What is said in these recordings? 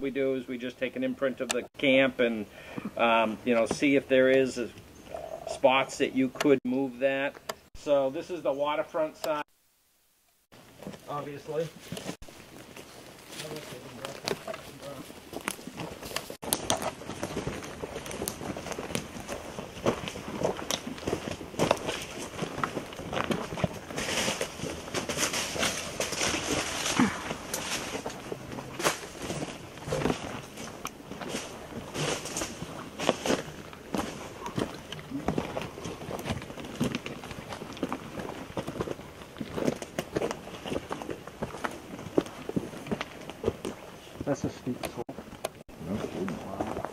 we do is we just take an imprint of the camp and you know, see if there is spots that you could move that. So this is the waterfront side, obviously. That's a steep slope. No kidding.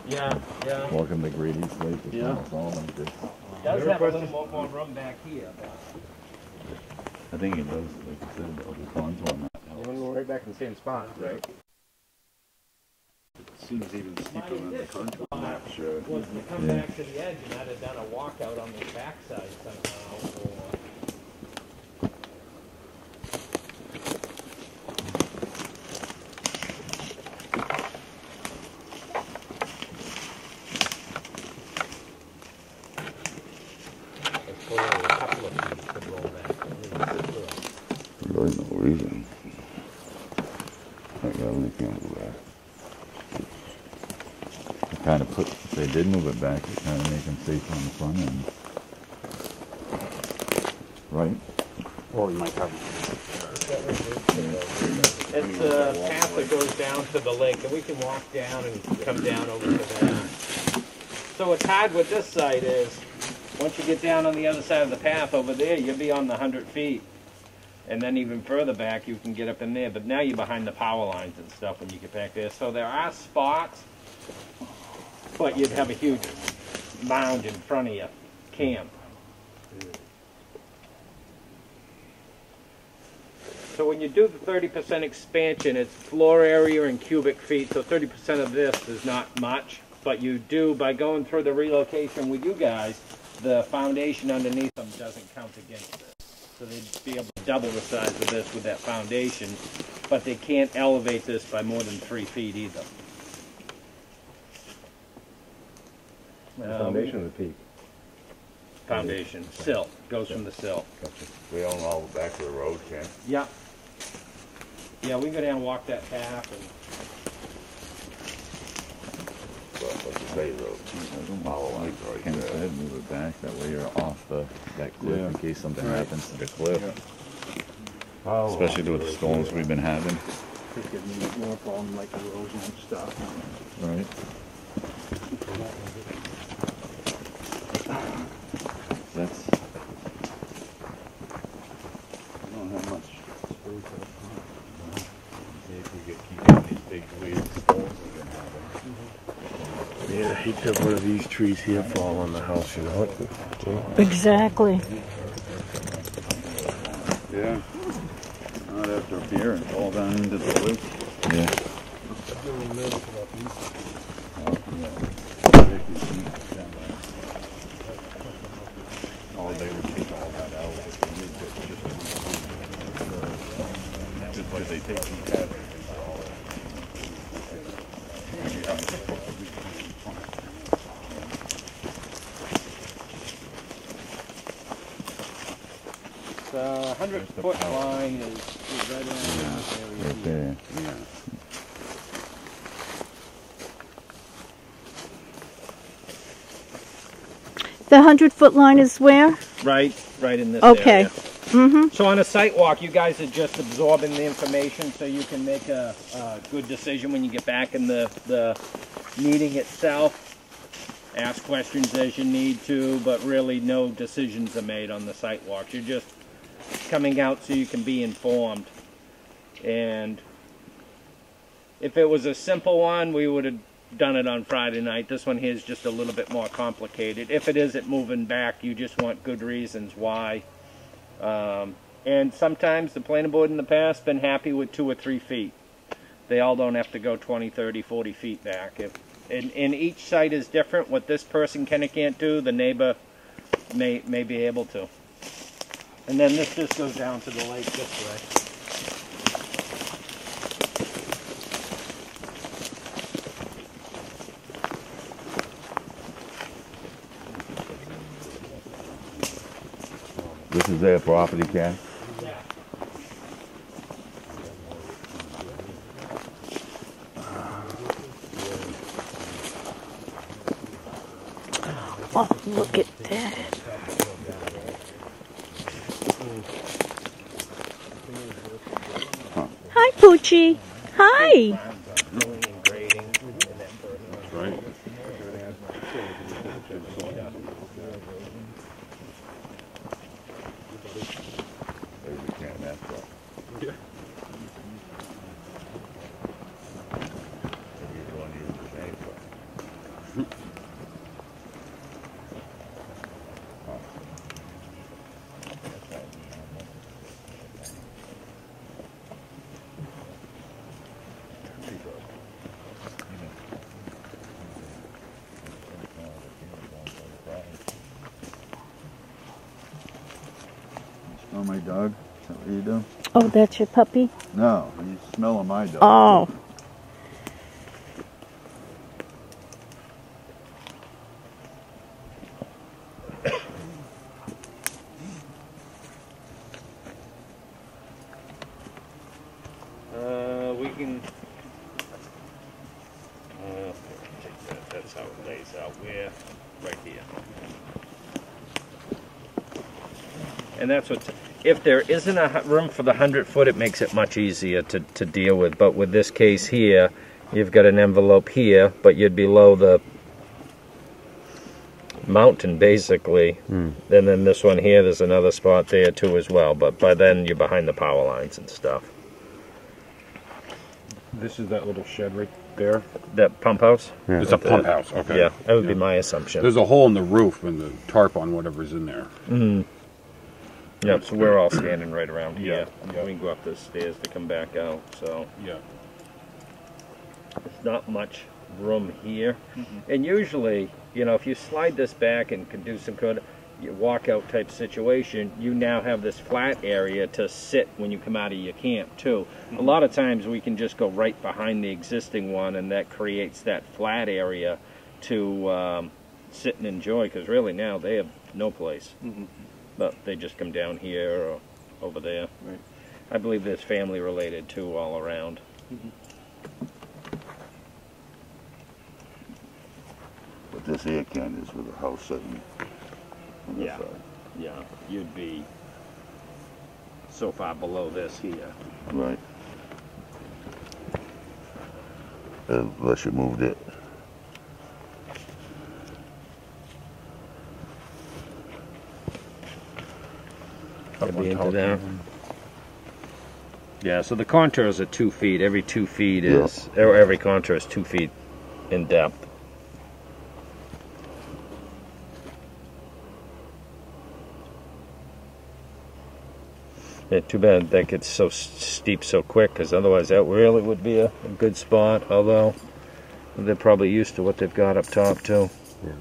Yeah, yeah. Welcome to Great East Lake. Yeah. It's all like this. It does have a little more room back here. I think it does, like I said, the contour on that. We're right back in the same spot. Right. It seems even steeper than the contour. Sure. Was to come back to the edge, and I'd have done a walkout on the backside somehow. Or Really no reason. I really can't move back. Kind of put, if they did move it back, it kind of make them safe on the front end. Right? Or you might have. it's a path that goes down to the lake, and we can walk down and come down over to that. So what's hard with this site is, once you get down on the other side of the path over there, you'll be on the 100 feet. And then even further back, you can get up in there. But now you're behind the power lines and stuff when you get back there. So there are spots, but you'd have a huge mound in front of you, camp. So when you do the 30% expansion, it's floor area in cubic feet. So 30% of this is not much. But you do, by going through the relocation with you guys, the foundation underneath them doesn't count against it. So they'd be able to double the size of this with that foundation, but they can't elevate this by more than 3 feet either. The foundation or the peak? Foundation, sill, goes from the sill. Gotcha. We own all the back of the road, Ken. Yeah. Yeah, we go down and walk that path. And What's the Bay Road? Ken said move it back, that way you're off that cliff in case something happens to the cliff. Oh, Especially with the storms we've been having. It's getting more problem like erosion and stuff. Right. That's. I don't have much space. If you keep these big weird storms we've been having. Yeah, I hate to have one of these trees here fall on the house, you know? Exactly. Yeah. Not after a beer and fall down into the lake. Yeah. Oh, they would take all that out. Just like they take these out. the 100-foot line is right around this area Right there. Yeah. The 100-foot line is where? Right in this Okay. area. Mm-hmm. So on a site walk, you guys are just absorbing the information so you can make a good decision when you get back in the meeting itself. Ask questions as you need to, but really no decisions are made on the site walks. You're just coming out so you can be informed. And if it was a simple one, we would have done it on Friday night. This one here is just a little bit more complicated. If it isn't moving back, you just want good reasons why. And sometimes the planning board in the past been happy with 2 or 3 feet. They all don't have to go 20, 30, 40 feet back. And each site is different. What this person can or can't do, the neighbor may be able to. And then this just goes down to the lake this way. This is their property, Ken? Oh, look at that. Hi, Poochie. Hi. Right. There's the Ken, that's right. Yeah. Maybe he's going to use the same one. Smell my dog? Is that what you do? Oh, that's your puppy? No, you smelling my dog. Oh. We can. Take that. That's how it lays out. We're right here. And that's what. If there isn't a room for the 100-foot, it makes it much easier to deal with. But with this case here, you've got an envelope here, but you'd be below the mountain basically. And then this one here, there's another spot there too as well. But by then you're behind the power lines and stuff. This is that little shed right there. That pump house? It's a pump house. Okay. Yeah, that would be my assumption. There's a hole in the roof and the tarp on whatever's in there. Yep, so we're all standing right around here. Yeah. We can go up the stairs to come back out, so Yeah. there's not much room here. And usually, you know, if you slide this back and can do some kind of walkout type situation, you now have this flat area to sit when you come out of your camp too. A lot of times we can just go right behind the existing one, and that creates that flat area to sit and enjoy, because really now they have no place. But they just come down here or over there. Right. I believe there's family related too all around. But this here, Ken, is with a house sitting on this Yeah. side. Yeah, you'd be so far below this here. Right. Unless you moved it. Could be into top there. of them. Yeah, so the contours are 2 feet. Every 2 feet is, or every contour is 2 feet in depth. Yeah, too bad that gets so steep so quick, because otherwise that really would be a good spot, although they're probably used to what they've got up top too. Yeah.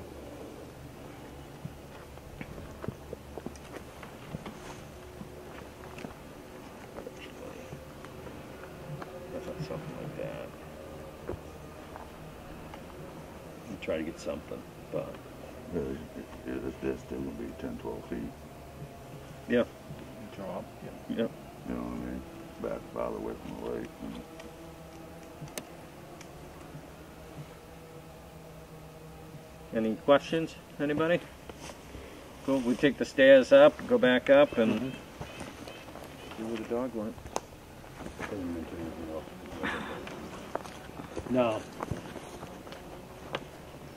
Something like that. Try to get something, but This still gonna be 10, 12 feet. yeah. Job. Yep. You know what I mean? Back farther away from the lake. Any questions? Anybody? Cool. We take the stairs up, go back up, and see where the dog went. No.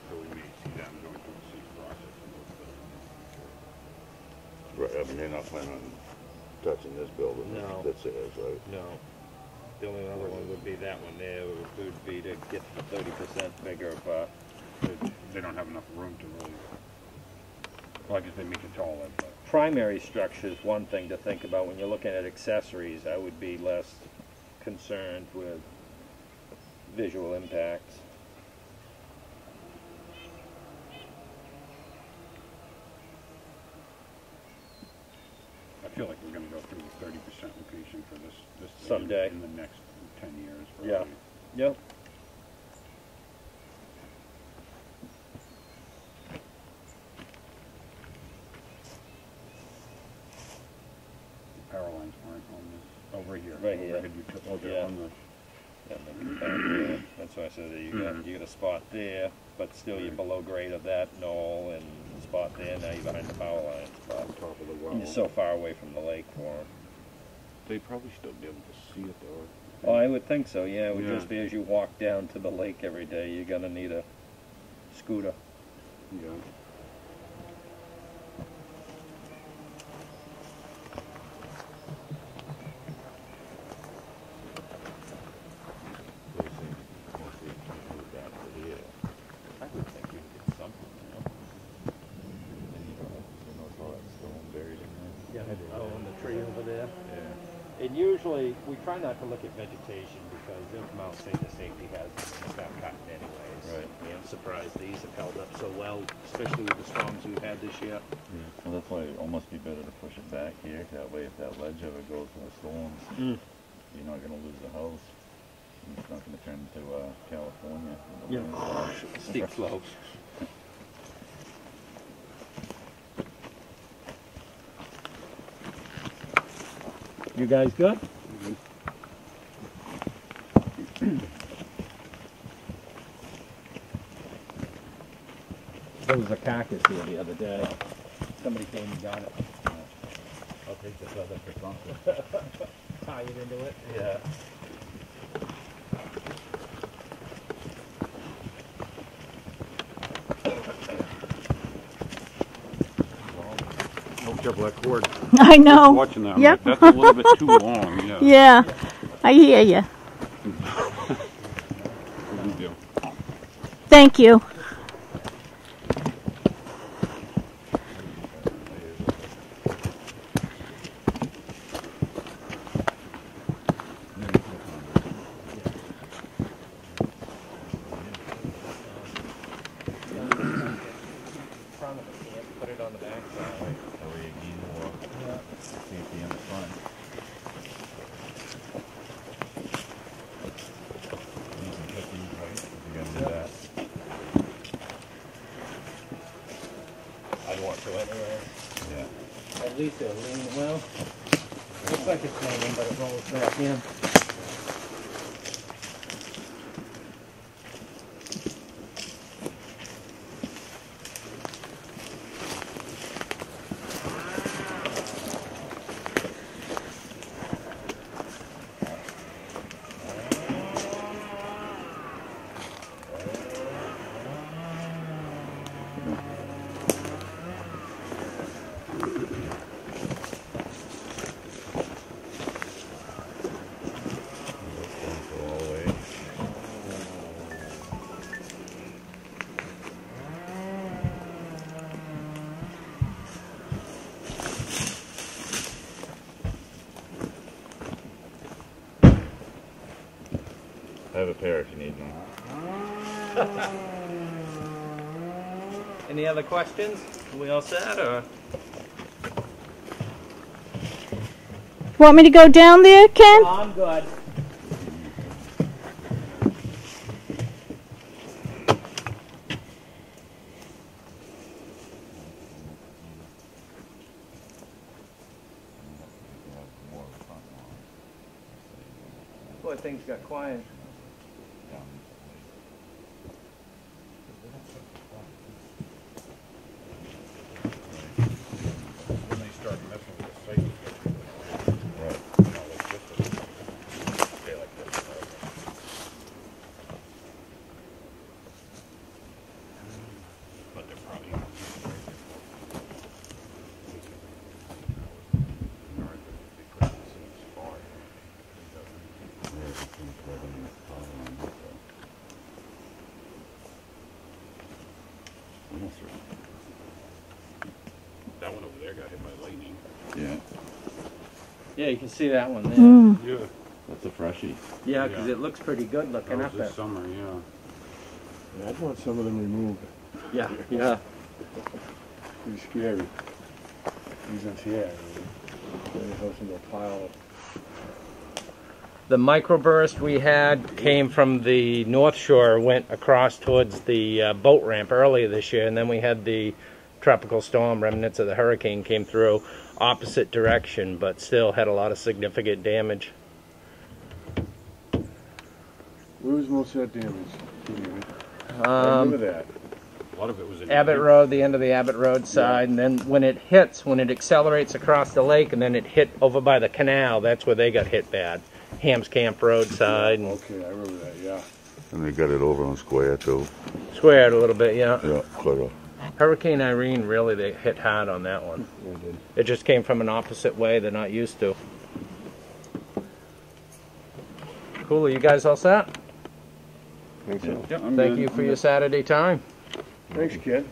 So we may see them going through the same process. Right, I mean, they're not planning on touching this building. No. That's theirs, right? No. The only other one would be that one there, would be to get the 30% bigger, but They don't have enough room to really. Well, I guess they make it taller, but. primary structure is one thing to think about. When you're looking at accessories, I would be less concerned with visual impacts. I feel like we're going to go through the 30% location for this Someday. in the next 10 years. Yeah. Probably. Yep. Over here. Right here. Overhead utility. Yeah. On the, Yeah, maybe back there. That's why I said that you got a spot there, but still you're below grade of that knoll and the spot there. Now you're behind the power line spot. on top of the well. And you're so far away from the lake for them. They'd probably still be able to see it though. Oh, I would think so. Yeah, it would Yeah. just be as you walk down to the lake every day, you're gonna need a scooter. Yeah. I would think you could get something, you know? And you know, it's all that stone buried in there. Yeah, oh, on the tree over there. Yeah. And usually, we try not to look at vegetation because they'll come out and say the safety hazard and start cutting anyways. Right. Yeah, I'm surprised these have held up so well, especially with the storms we've had this year. Well, that's why it almost be better to push it back here. That way, if that ledge ever goes to the storms, you're not going to lose the house. It's not going to turn into California. Yeah. Steep slopes. You guys good? There was a carcass here the other day. Somebody came and got it. I'll take the feather for something. Tie it into it? Yeah. Oh, careful that cord. I know. Watching that. I'm Yep. like, that's a little bit too long. Yeah. Yeah, I hear you. Good deal. Thank you. Front of the camp, put it on the back side. That way you gain more safety in the front. You can put these right if you're going to do that. I'd want to anyway. Yeah. At least it'll lean well. Looks like it's leaning, but it rolls back in. Go all the way. I have a pair if you need one. Any other questions? Are we all set, or? Want me to go down there, Ken? I'm good. Boy, things got quiet. When they start messing with the site, Right. stay like this. But they're probably. That one over there got hit by lightning. Yeah. Yeah, you can see that one there. Mm. Yeah. That's a freshie. Yeah, because Yeah. it looks pretty good That looking was up this there. summer, yeah. Yeah, I'd want some of them removed. Yeah, yeah. Pretty scary. These here. Put the house into a pile. The microburst we had came from the North Shore, went across towards the boat ramp earlier this year, and then we had the tropical storm, remnants of the hurricane came through, opposite direction, but still had a lot of significant damage. Where was most of that damage? I remember that. A lot of it was in Abbott Road, the end of the Abbott Road side, and then when it accelerates across the lake, and then it hit over by the canal, that's where they got hit bad. Hams Camp Road side, and Okay, I remember that, yeah. And they got it over on Square too. squared a little bit, yeah. Yeah, quite a. Hurricane Irene, really, they hit hard on that one. They did. It just came from an opposite way they're not used to. Cool, are you guys all set? Think so? Yeah, I'm Thank good. you for your Saturday time. Thanks, kid.